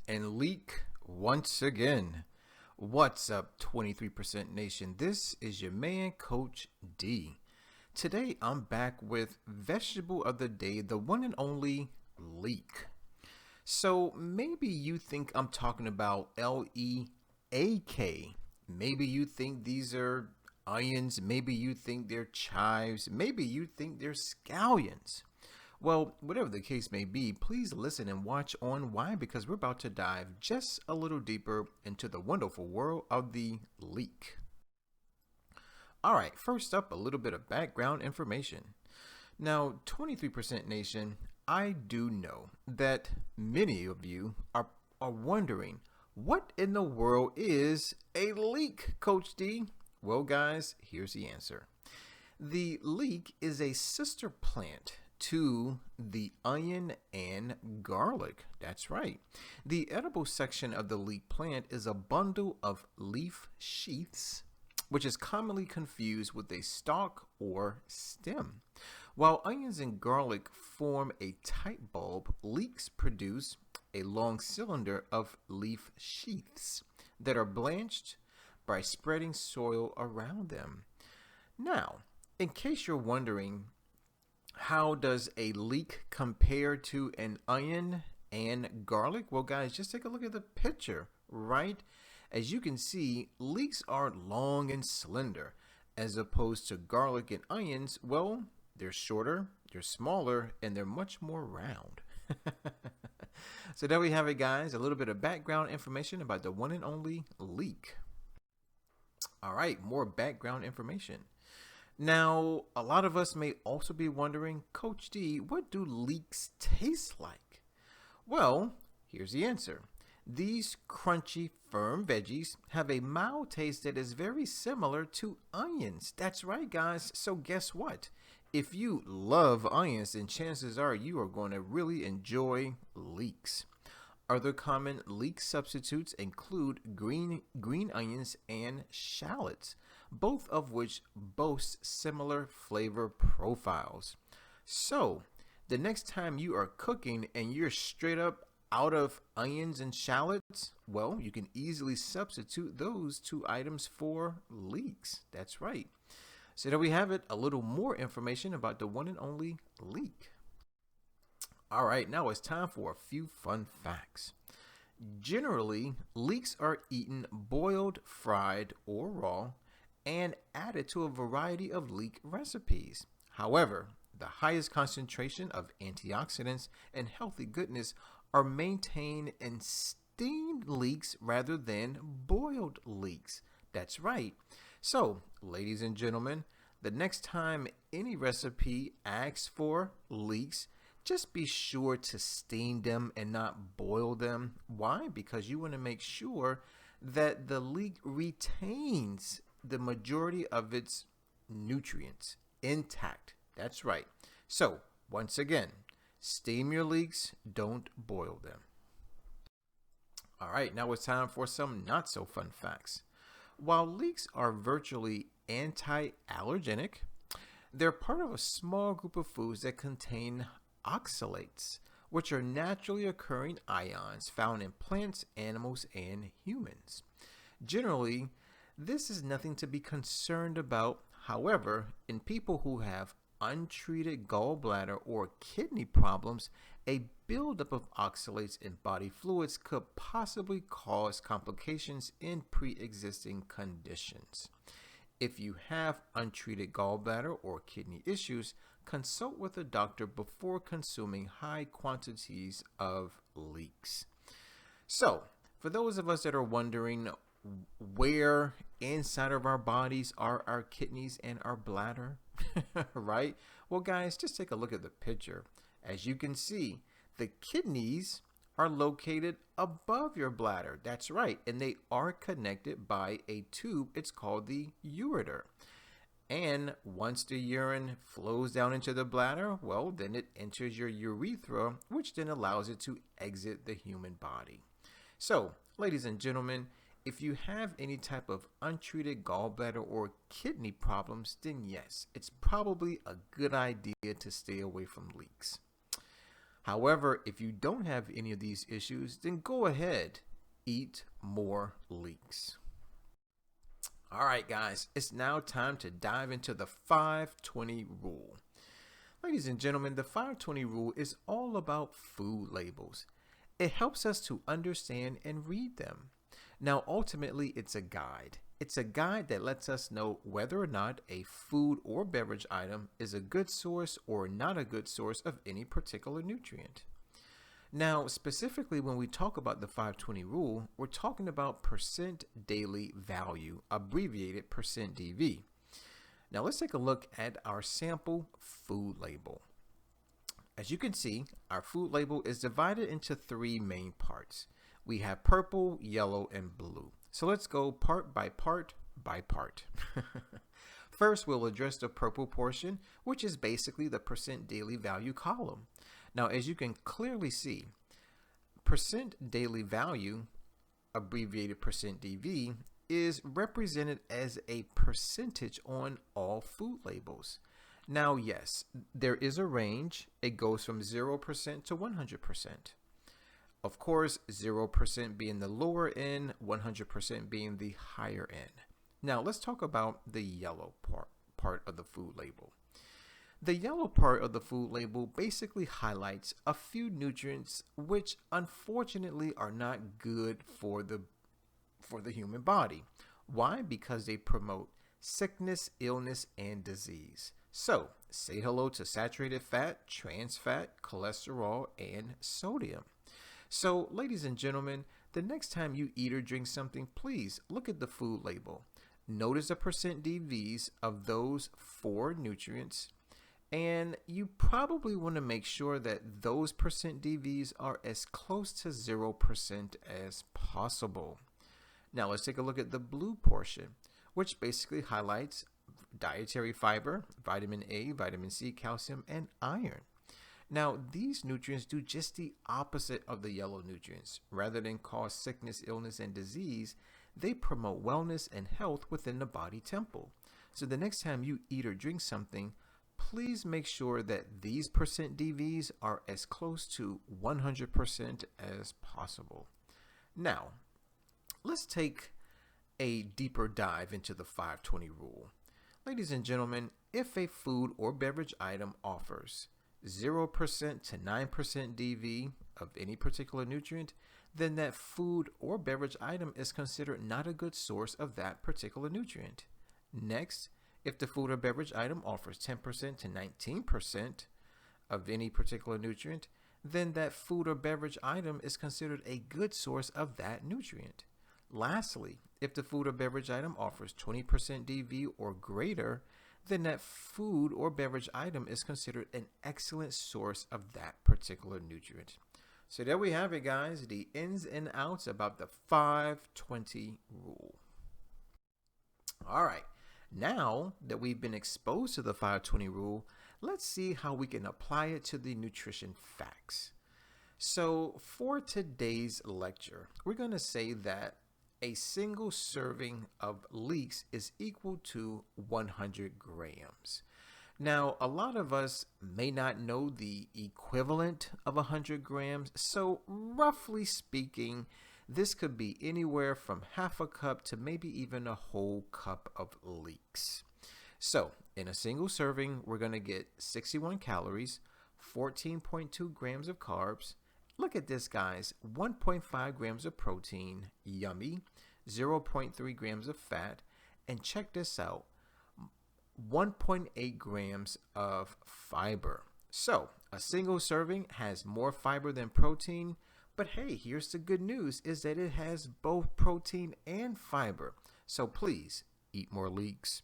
and leak once again. What's up, 23% Nation? This is your man, Coach D. Today, I'm back with vegetable of the day, the one and only leek. So maybe you think I'm talking about L-E-A-K. Maybe you think these are onions. Maybe you think they're chives. Maybe you think they're scallions. Well, whatever the case may be, please listen and watch on. Why? Because we're about to dive just a little deeper into the wonderful world of the leek. All right, first up, a little bit of background information. Now, 23% Nation, I do know that many of you are wondering, what in the world is a leek, Coach D? Well, guys, here's the answer. The leek is a sister plant to the onion and garlic. That's right. The edible section of the leek plant is a bundle of leaf sheaths, which is commonly confused with a stalk or stem. While onions and garlic form a tight bulb, leeks produce a long cylinder of leaf sheaths that are blanched by spreading soil around them. Now, in case you're wondering, how does a leek compare to an onion and garlic? Well, guys, just take a look at the picture, right? As you can see, leeks are long and slender, as opposed to garlic and onions. Well, they're shorter, they're smaller, and they're much more round. So there we have it, guys. A little bit of background information about the one and only leek. All right, more background information. Now, a lot of us may also be wondering, Coach D, what do leeks taste like? Well, here's the answer. These crunchy, firm veggies have a mild taste that is very similar to onions. That's right, guys. So guess what? If you love onions, then chances are you are going to really enjoy leeks. Other common leek substitutes include green onions and shallots, both of which boast similar flavor profiles. So, the next time you are cooking and you're straight up out of onions and shallots, well, you can easily substitute those two items for leeks. That's right. So there we have it, a little more information about the one and only leek. All right, now it's time for a few fun facts. Generally, leeks are eaten boiled, fried, or raw, and added to a variety of leek recipes. However, the highest concentration of antioxidants and healthy goodness are maintained in steamed leeks rather than boiled leeks. That's right. So, ladies and gentlemen, the next time any recipe asks for leeks, just be sure to steam them and not boil them. Why? Because you want to make sure that the leek retains the majority of its nutrients intact. That's right. So, once again, steam your leeks, don't boil them. All right, now it's time for some not so fun facts. While leeks are virtually anti-allergenic, they're part of a small group of foods that contain oxalates, which are naturally occurring ions found in plants, animals, and humans. Generally, this is nothing to be concerned about. However, in people who have untreated gallbladder or kidney problems, a buildup of oxalates in body fluids could possibly cause complications in pre-existing conditions. If you have untreated gallbladder or kidney issues, consult with a doctor before consuming high quantities of leeks. So, for those of us that are wondering where inside of our bodies are our kidneys and our bladder, right? Well, guys, just take a look at the picture. As you can see, the kidneys are located above your bladder. That's right. And they are connected by a tube. It's called the ureter. And once the urine flows down into the bladder, well, then it enters your urethra, which then allows it to exit the human body. So, ladies and gentlemen, if you have any type of untreated gallbladder or kidney problems, then yes, it's probably a good idea to stay away from leeks. However, if you don't have any of these issues, then go ahead, eat more leeks. All right, guys, it's now time to dive into the 520 rule. Ladies and gentlemen, the 520 rule is all about food labels. It helps us to understand and read them. Now, ultimately, it's a guide. It's a guide that lets us know whether or not a food or beverage item is a good source or not a good source of any particular nutrient. Now, specifically when we talk about the 520 rule, we're talking about percent daily value, abbreviated percent DV. Now, let's take a look at our sample food label. As you can see, our food label is divided into three main parts. We have purple, yellow, and blue. So let's go part by part by part. First, we'll address the purple portion, which is basically the percent daily value column. Now, as you can clearly see, percent daily value, abbreviated percent DV, is represented as a percentage on all food labels. Now, yes, there is a range. It goes from 0% to 100%. Of course, 0% being the lower end, 100% being the higher end. Now, let's talk about the yellow part of the food label. The yellow part of the food label basically highlights a few nutrients which unfortunately are not good for the human body. Why? Because they promote sickness, illness, and disease. So, say hello to saturated fat, trans fat, cholesterol, and sodium. So, ladies and gentlemen, the next time you eat or drink something, please look at the food label. Notice the percent DVs of those 4 nutrients. And you probably want to make sure that those percent DVs are as close to 0% as possible. Now let's take a look at the blue portion, which basically highlights dietary fiber, vitamin A, vitamin C, calcium, and iron. Now these nutrients do just the opposite of the yellow nutrients. Rather than cause sickness, illness, and disease, they promote wellness and health within the body temple. So the next time you eat or drink something, please make sure that these percent DVs are as close to 100% as possible. Now, let's take a deeper dive into the 520 rule. Ladies and gentlemen, if a food or beverage item offers 0% to 9% DV of any particular nutrient, then that food or beverage item is considered not a good source of that particular nutrient. Next, if the food or beverage item offers 10% to 19% of any particular nutrient, then that food or beverage item is considered a good source of that nutrient. Lastly, if the food or beverage item offers 20% DV or greater, then that food or beverage item is considered an excellent source of that particular nutrient. So there we have it, guys, the ins and outs about the 520 rule. All right. Now that we've been exposed to the 520 rule, let's see how we can apply it to the nutrition facts. So for today's lecture, we're going to say that a single serving of leeks is equal to 100 grams. Now, a lot of us may not know the equivalent of 100 grams, so roughly speaking, this could be anywhere from half a cup to maybe even a whole cup of leeks. So, in a single serving, we're going to get 61 calories, 14.2 grams of carbs. Look at this, guys, 1.5 grams of protein, yummy, 0.3 grams of fat, and check this out, 1.8 grams of fiber. So, a single serving has more fiber than protein. But hey, here's the good news, is that it has both protein and fiber. So please eat more leeks.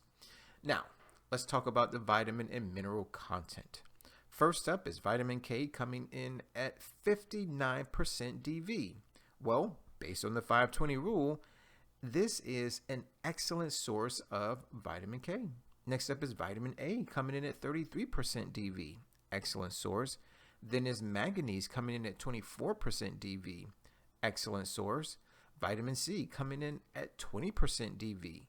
Now, let's talk about the vitamin and mineral content. First up is vitamin K coming in at 59% DV. Well, based on the 520 rule, this is an excellent source of vitamin K. Next up is vitamin A coming in at 33% DV. Excellent source. Then is manganese coming in at 24% DV. Excellent source. Vitamin C coming in at 20% DV.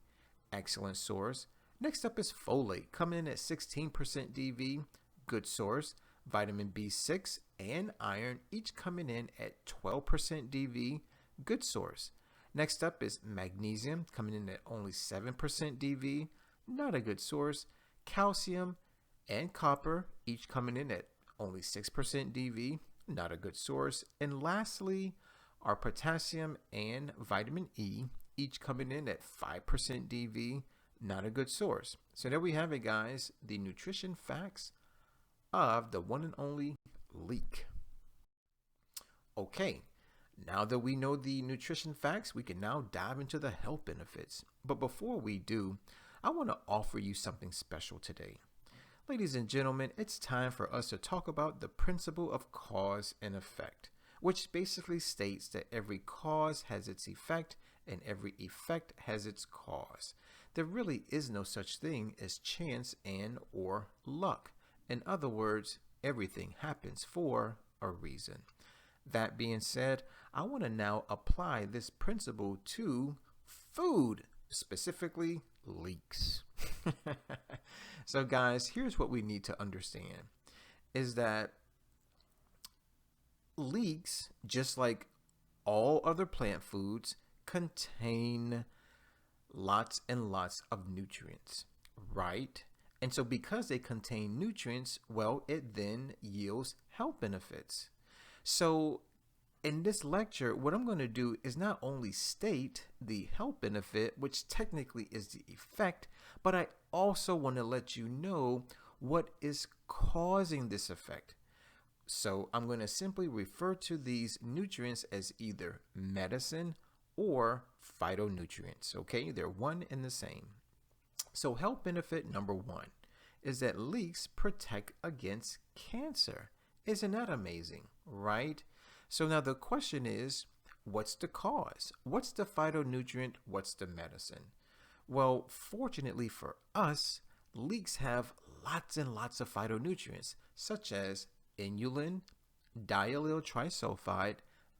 Excellent source. Next up is folate coming in at 16% DV. Good source. Vitamin B6 and iron, each coming in at 12% DV, good source. Next up is magnesium, coming in at only 7% DV, not a good source. Calcium and copper, each coming in at only 6% DV, not a good source. And lastly, our potassium and vitamin E, each coming in at 5% DV, not a good source. So there we have it, guys, the nutrition facts of the one and only Leek. Okay, now that we know the nutrition facts, we can now dive into the health benefits. But before we do, I want to offer you something special today. Ladies and gentlemen, it's time for us to talk about the principle of cause and effect, which basically states that every cause has its effect and every effect has its cause. There really is no such thing as chance and or luck. In other words, everything happens for a reason. That being said, I want to now apply this principle to food, specifically leeks. So guys, here's what we need to understand is that leeks, just like all other plant foods, contain lots and lots of nutrients, right? And so because they contain nutrients, well, it then yields health benefits. So in this lecture, what I'm going to do is not only state the health benefit, which technically is the effect, but I also want to let you know what is causing this effect. So I'm going to simply refer to these nutrients as either medicine or phytonutrients. Okay, they're one and the same. So health benefit number one is that leeks protect against cancer. Isn't that amazing, right? So now the question is, what's the cause? What's the phytonutrient? What's the medicine? Well, fortunately for us, leeks have lots and lots of phytonutrients, such as inulin, diallyl trisulfide,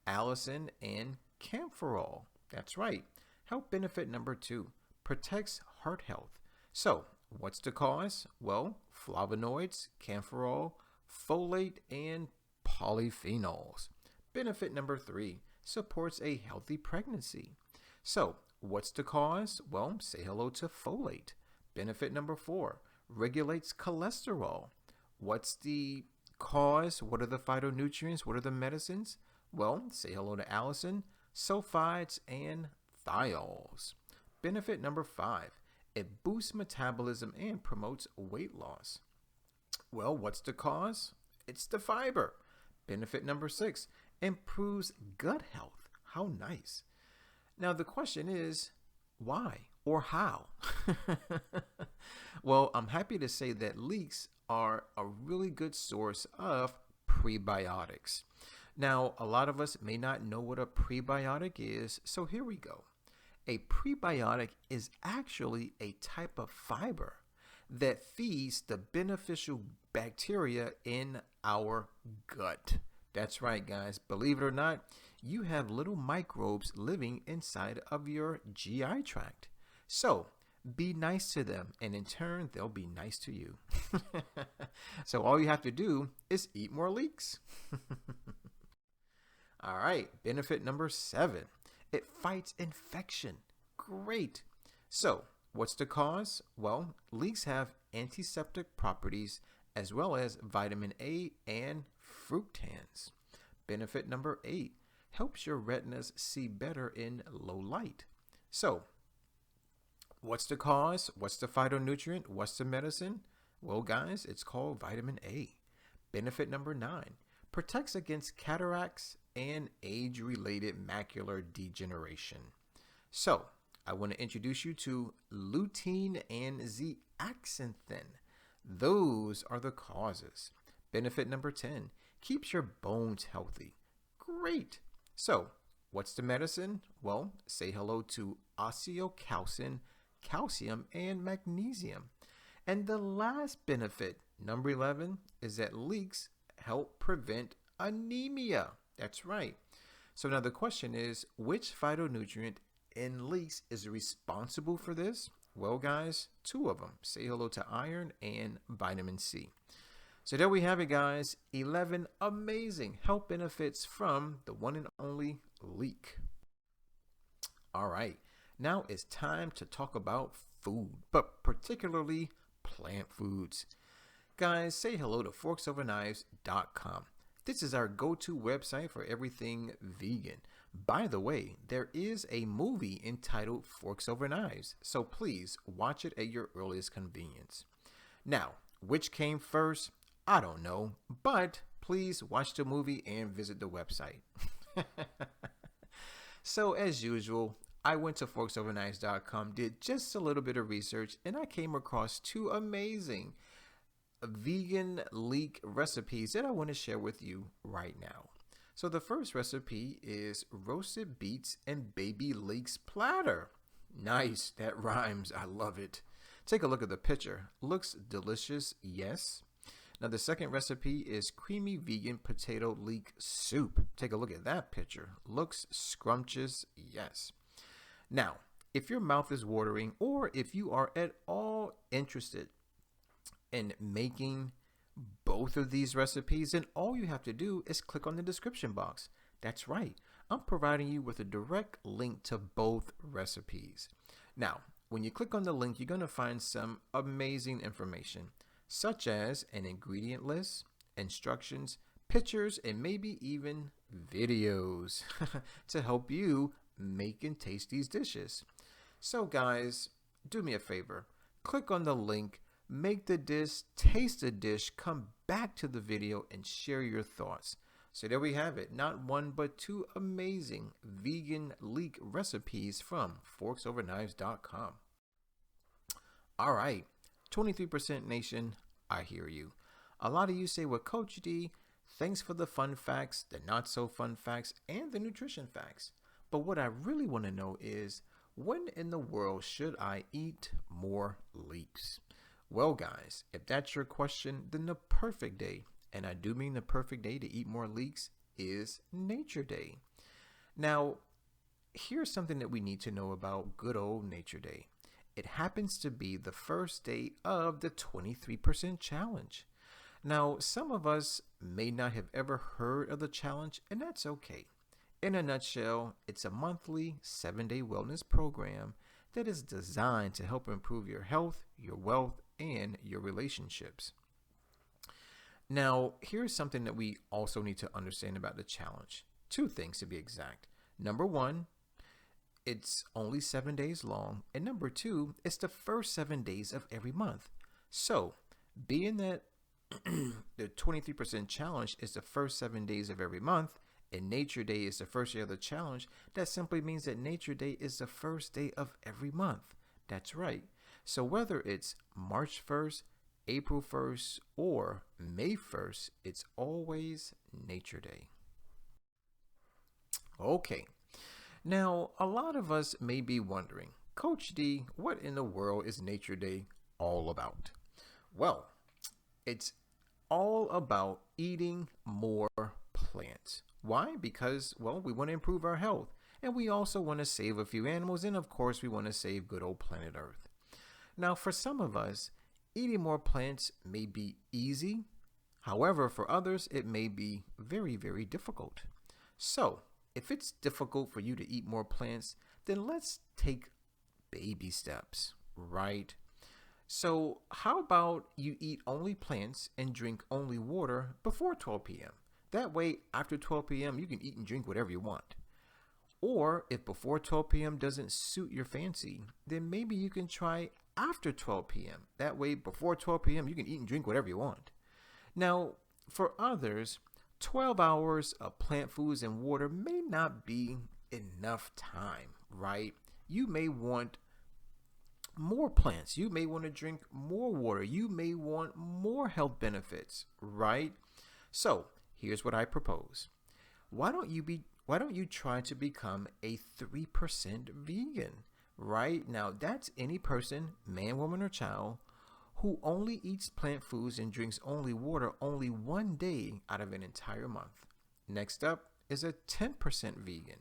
allicin, and camphorol. That's right. Health benefit number two, protects heart health. So, what's the cause? Well, flavonoids, camphorol, folate, and polyphenols. Benefit number three, supports a healthy pregnancy. So, what's the cause? Well, say hello to folate. Benefit number four, regulates cholesterol. What's the cause? What are the phytonutrients? What are the medicines? Well, say hello to allicin, sulfides, and thiols. Benefit number five, it boosts metabolism and promotes weight loss. Well, what's the cause? It's the fiber. Benefit number six, improves gut health. How nice. Now the question is, why or how? Well, I'm happy to say that leeks are a really good source of prebiotics. Now, a lot of us may not know what a prebiotic is, so here we go. A prebiotic is actually a type of fiber that feeds the beneficial bacteria in our gut. That's right, guys. Believe it or not, you have little microbes living inside of your GI tract. So be nice to them, and in turn, they'll be nice to you. So all you have to do is eat more leeks. All right, benefit number seven. It fights infection. Great. So what's the cause? Well, leeks have antiseptic properties as well as vitamin A and fructans. Benefit number eight, helps your retinas see better in low light. So what's the cause? What's the phytonutrient? What's the medicine? Well, guys, it's called vitamin A. Benefit number nine, protects against cataracts and age-related macular degeneration. So I want to introduce you to lutein and zeaxanthin. Those are the causes. Benefit number 10, keeps your bones healthy. Great. So what's the medicine? Well, say hello to osteocalcin, calcium, and magnesium. And the last benefit, number 11, is that leeks help prevent anemia. That's right. So now the question is, which phytonutrient in leeks is responsible for this? Well, guys, two of them. Say hello to iron and vitamin C. So there we have it, guys. 11 amazing health benefits from the one and only Leek. All right, now it's time to talk about food, but particularly plant foods. Guys, say hello to forksoverknives.com. This is our go-to website for everything vegan. By the way, there is a movie entitled Forks Over Knives, so please watch it at your earliest convenience. Now, which came first? I don't know, but please watch the movie and visit the website. So as usual, I went to forksoverknives.com, did just a little bit of research, and I came across two amazing vegan leek recipes that I want to share with you right now. So the first recipe is roasted beets and baby leeks platter. Nice, that rhymes. I love it. Take a look at the picture. Looks delicious, yes. Now the second recipe is creamy vegan potato leek soup. Take a look at that picture. Looks scrumptious, yes. Now, if your mouth is watering or if you are at all interested in making both of these recipes, then all you have to do is click on the description box. That's right. I'm providing you with a direct link to both recipes. Now, when you click on the link, you're going to find some amazing information, such as an ingredient list, instructions, pictures, and maybe even videos to help you make and taste these dishes. So guys, do me a favor. Click on the link, make the dish, taste the dish, come back to the video and share your thoughts. So there we have it. Not one, but two amazing vegan leek recipes from forksoverknives.com. All right, 23% Nation, I hear you. A lot of you say, well, Coach D, thanks for the fun facts, the not so fun facts, and the nutrition facts. But what I really want to know is, when in the world should I eat more leeks? Well, guys, if that's your question, then the perfect day, and I do mean the perfect day to eat more leeks, is Nature Day. Now, here's something that we need to know about good old Nature Day. It happens to be the first day of the 23% challenge. Now, some of us may not have ever heard of the challenge, and that's okay. In a nutshell, it's a monthly 7-day wellness program that is designed to help improve your health, your wealth, and your relationships. Now, here's something that we also need to understand about the challenge. Two things to be exact. Number one, it's only 7 days long. And number two, it's the first 7 days of every month. So, being that the 23% challenge is the first 7 days of every month, and Nature Day is the first day of the challenge, that simply means that Nature Day is the first day of every month. That's right. So whether it's March 1st, April 1st, or May 1st, it's always Nature Day. Okay. Now, a lot of us may be wondering, Coach D, what in the world is Nature Day all about? Well, it's all about eating more plants. Why? Because, well, we want to improve our health, and we also want to save a few animals, and of course, we want to save good old planet Earth. Now, for some of us, eating more plants may be easy. However, for others, it may be very, very difficult. So, if it's difficult for you to eat more plants, then let's take baby steps, right? So, how about you eat only plants and drink only water before 12 p.m.? That way, after 12 p.m., you can eat and drink whatever you want. Or if before 12 p.m. doesn't suit your fancy, then maybe you can try after 12 p.m. That way, before 12 p.m., you can eat and drink whatever you want. Now, for others, 12 hours of plant foods and water may not be enough time, right? You may want more plants. You may want to drink more water. You may want more health benefits, right? So, here's what I propose. Why don't you try to become a 3% vegan? Right now, that's any person, man, woman, or child, who only eats plant foods and drinks only water only 1 day out of an entire month. Next up is a 10% vegan.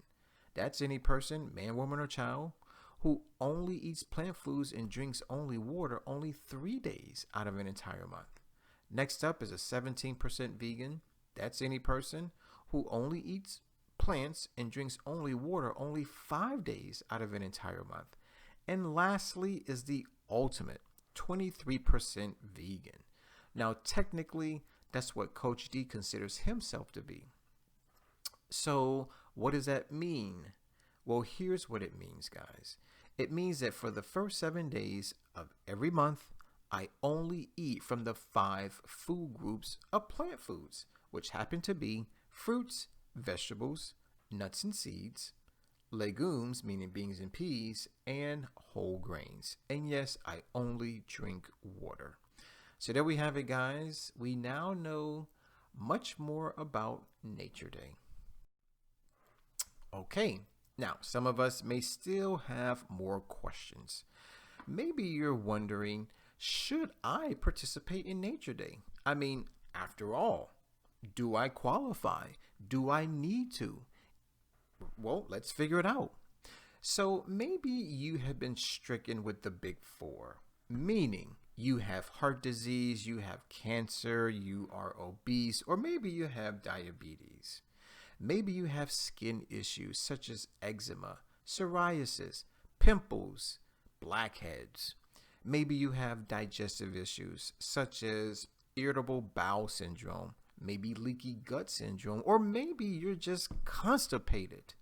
That's any person, man, woman, or child, who only eats plant foods and drinks only water only 3 days out of an entire month. Next up is a 17% vegan. That's any person who only eats plants and drinks only water only 5 days out of an entire month. And lastly is the ultimate 23% vegan. Now, technically, that's what Coach D considers himself to be. So, what does that mean? Well, here's what it means, guys. It means that for the first 7 days of every month, I only eat from the 5 food groups of plant foods, which happen to be fruits, vegetables, nuts and seeds, legumes, meaning beans and peas, and whole grains. And yes, I only drink water. So there we have it, guys. We now know much more about Nature Day. Okay, now some of us may still have more questions. Maybe you're wondering, should I participate in Nature Day? I mean, after all, do I qualify? Do I need to? Well, let's figure it out. So maybe you have been stricken with the big 4, meaning you have heart disease, you have cancer, you are obese, or maybe you have diabetes. Maybe you have skin issues such as eczema, psoriasis, pimples, blackheads. Maybe you have digestive issues such as irritable bowel syndrome, maybe leaky gut syndrome, or maybe you're just constipated.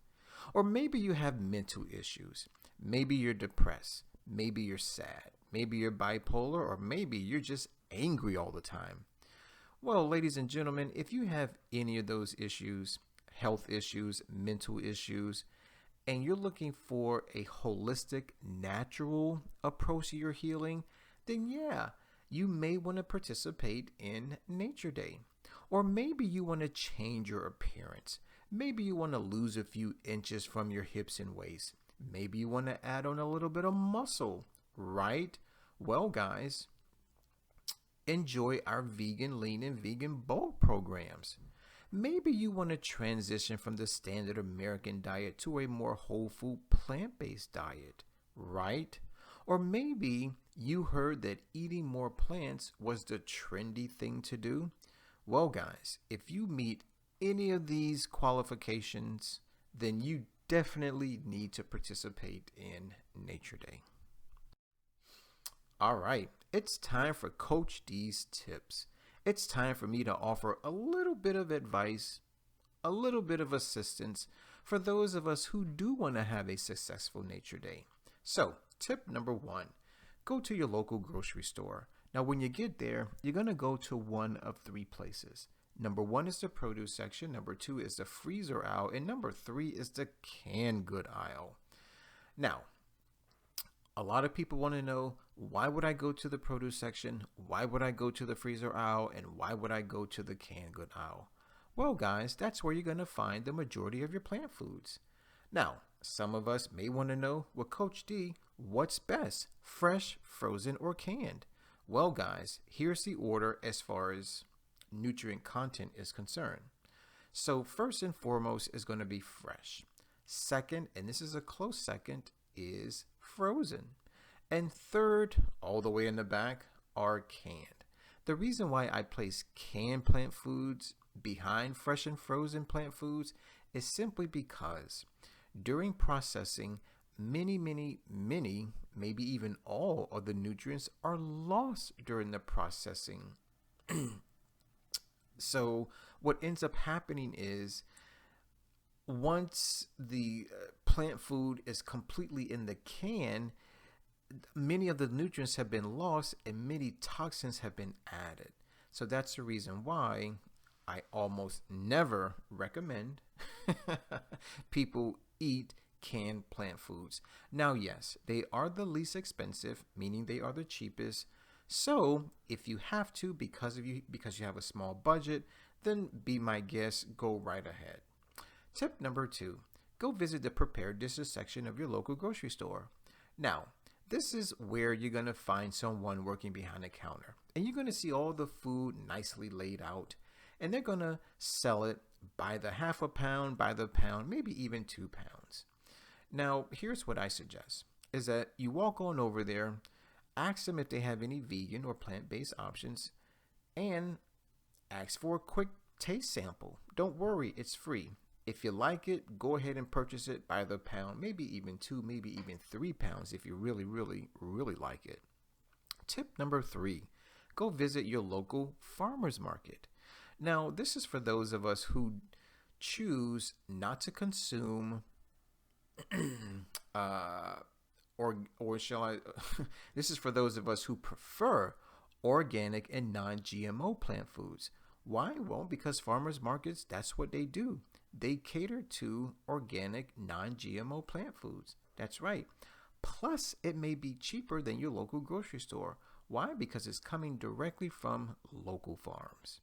Or maybe you have mental issues. Maybe you're depressed. Maybe you're sad. Maybe you're bipolar, or maybe you're just angry all the time. Well, ladies and gentlemen, if you have any of those issues, health issues, mental issues, and you're looking for a holistic, natural approach to your healing, then yeah, you may want to participate in Nature Day. Or maybe you want to change your appearance. Maybe you want to lose a few inches from your hips and waist. Maybe you want to add on a little bit of muscle, right? Well, guys, enjoy our vegan, lean, and vegan bulk programs. Maybe you want to transition from the standard American diet to a more whole food, plant-based diet, right? Or maybe you heard that eating more plants was the trendy thing to do. Well, guys, if you meet any of these qualifications, then you definitely need to participate in Nature Day. All right, it's time for Coach D's tips. It's time for me to offer a little bit of advice, a little bit of assistance for those of us who do want to have a successful Nature Day. So, tip number 1, go to your local grocery store. Now, when you get there, you're going to go to one of 3 places. Number 1 is the produce section, number 2 is the freezer aisle, and number 3 is the canned good aisle. Now, a lot of people want to know, why would I go to the produce section? Why would I go to the freezer aisle? And why would I go to the canned good aisle? Well, guys, that's where you're going to find the majority of your plant foods. Now, some of us may want to know, well, Coach D, what's best, fresh, frozen, or canned? Well, guys, here's the order as far as nutrient content is concerned. So first and foremost is going to be fresh. Second, and this is a close second, is frozen. And third, all the way in the back, are canned. The reason why I place canned plant foods behind fresh and frozen plant foods is simply because during processing, many, maybe even all of the nutrients are lost during the processing. So what ends up happening is once the plant food is completely in the can, many of the nutrients have been lost and many toxins have been added. So that's the reason why I almost never recommend people eat canned plant foods. Now, yes, they are the least expensive, meaning they are the cheapest. So if you have to, because you have a small budget, then be my guest, go right ahead. Tip number 2, go visit the prepared dishes section of your local grocery store. Now, this is where you're going to find someone working behind the counter, and you're going to see all the food nicely laid out, and they're going to sell it by the half a pound, by the pound, maybe even 2 pounds. Now, here's what I suggest, is that you walk on over there, ask them if they have any vegan or plant-based options, and ask for a quick taste sample. Don't worry, it's free. If you like it, go ahead and purchase it by the pound, maybe even 2, maybe even 3 pounds if you really, really, really like it. Tip number 3, go visit your local farmer's market. Now, this is for those of us who choose not to consume uh, or shall I this is for those of us who prefer organic and non-GMO plant foods. Why? Well, because farmers markets, that's what they do. They cater to organic, non-GMO plant foods. That's right. Plus, it may be cheaper than your local grocery store. Why? Because it's coming directly from local farms.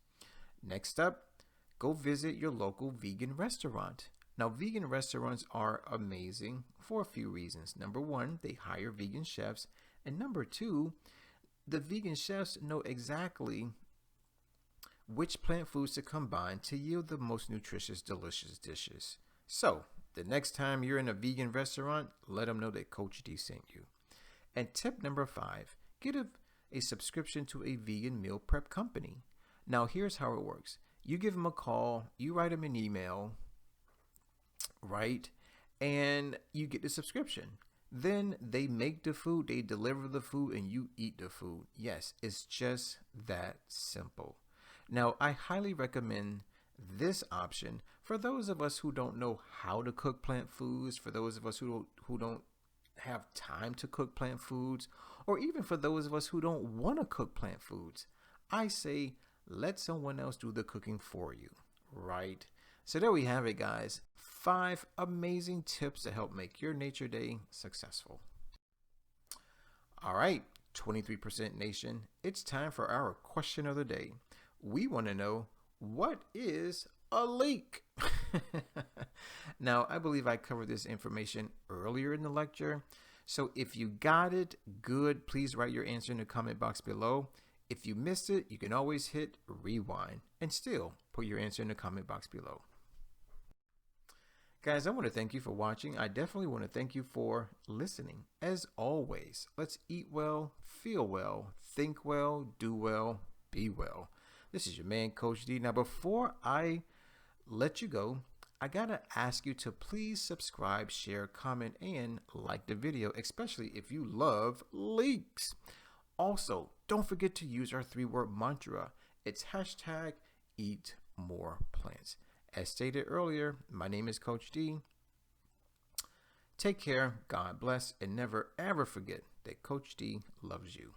Next up, go visit your local vegan restaurant. Now, vegan restaurants are amazing for a few reasons. Number one, they hire vegan chefs. And number two, the vegan chefs know exactly which plant foods to combine to yield the most nutritious, delicious dishes. So, the next time you're in a vegan restaurant, let them know that Coach D sent you. And tip number 5, get a subscription to a vegan meal prep company. Now, here's how it works. You give them a call, you write them an email, right? And you get the subscription. Then they make the food, they deliver the food, and you eat the food. Yes, it's just that simple. Now, I highly recommend this option for those of us who don't know how to cook plant foods, for those of us who don't have time to cook plant foods, or even for those of us who don't want to cook plant foods. I say, let someone else do the cooking for you, right? So there we have it, guys. 5 amazing tips to help make your nature day successful. All right, 23% Nation, it's time for our question of the day. We want to know, what is a leek? Now, I believe I covered this information earlier in the lecture. So if you got it, good. Please write your answer in the comment box below. If you missed it, you can always hit rewind and still put your answer in the comment box below. Guys, I want to thank you for watching. I definitely want to thank you for listening. As always, let's eat well, feel well, think well, do well, be well. This is your man, Coach D. Now, before I let you go, I got to ask you to please subscribe, share, comment, and like the video, especially if you love leeks. Also, don't forget to use our 3-word mantra. It's hashtag eat more plants. As stated earlier, my name is Coach D. Take care, God bless, and never ever forget that Coach D loves you.